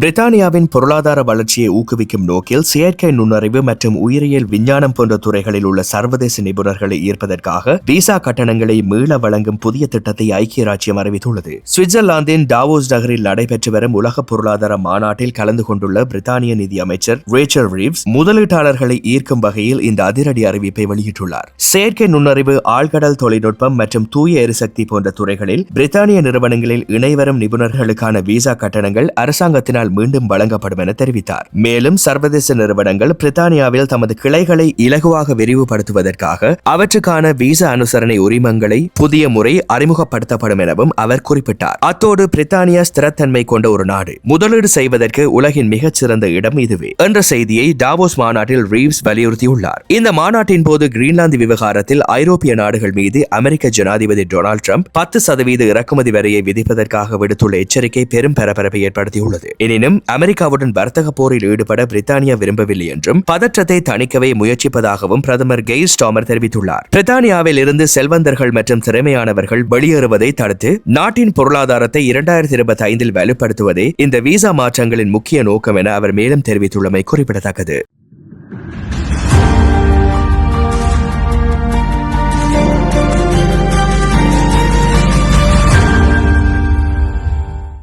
பிரித்தானியாவின் பொருளாதார வளர்ச்சியை ஊக்குவிக்கும் நோக்கில் செயற்கை நுண்ணறிவு மற்றும் உயிரியல் விஞ்ஞானம் போன்ற துறைகளில் உள்ள சர்வதேச நிபுணர்களை ஈர்ப்பதற்காக விசா கட்டணங்களை மீள வழங்கும் புதிய திட்டத்தை ஐக்கிய ராஜ்யம் அறிவித்துள்ளது. சுவிட்சர்லாந்தின் டாவோஸ் நகரில் நடைபெற்று வரும் உலக பொருளாதார மாநாட்டில் கலந்து கொண்டுள்ள பிரித்தானிய நிதி அமைச்சர் ரேச்சல் ரீவ்ஸ் முதலீட்டாளர்களை ஈர்க்கும் வகையில் இந்த அதிரடி அறிவிப்பை வெளியிட்டுள்ளார். செயற்கை நுண்ணறிவு, ஆழ்கடல் தொழில்நுட்பம் மற்றும் தூய எரிசக்தி போன்ற துறைகளில் பிரித்தானிய நிறுவனங்களில் இணைவரும் நிபுணர்களுக்கான விசா கட்டணங்கள் அரசாங்கத்தினால் மீண்டும் வழங்கப்படும் என தெரிவித்தார். மேலும் சர்வதேச நிறுவனங்கள் பிரித்தானியாவில் தமது கிளைகளை இலகுவாக விரிவுபடுத்துவதற்காக அவற்றுக்கான விசா அனுசரணை உரிமங்களை புதிய முறை அறிமுகப்படுத்தப்படும் எனவும் அவர் குறிப்பிட்டார். அத்தோடு பிரித்தானியா ஸ்திரத்தன்மை கொண்ட ஒரு நாடு, முதலீடு செய்வதற்கு உலகின் மிகச்சிறந்த இடம் இதுவே என்ற செய்தியை டாவோஸ் மாநாட்டில் ரீவ்ஸ் வலியுறுத்தியுள்ளார். இந்த மாநாட்டின் போது கிரீன்லாந்து விவகாரத்தில் ஐரோப்பிய நாடுகள் மீது அமெரிக்க ஜனாதிபதி டொனால்ட் ட்ரம்ப் 10% இறக்குமதி வரியை விதிப்பதற்காக விடுத்துள்ள எச்சரிக்கை பெரும் பரபரப்பை ஏற்படுத்தியுள்ளது. எனினும் அமெரிக்காவுடன் வர்த்தக போரில் ஈடுபட பிரித்தானியா விரும்பவில்லை என்றும் பதற்றத்தை தணிக்கவே முயற்சிப்பதாகவும் பிரதமர் கெய்ர் ஸ்டாமர் தெரிவித்துள்ளார். பிரித்தானியாவில் இருந்து செல்வந்தர்கள் மற்றும் திறமையானவர்கள் வெளியேறுவதை தடுத்து நாட்டின் பொருளாதாரத்தை 2025 வலுப்படுத்துவதே இந்த விசா மாற்றங்களின் முக்கிய நோக்கம் என அவர் மேலும் தெரிவித்துள்ளமை குறிப்பிடத்தக்கது.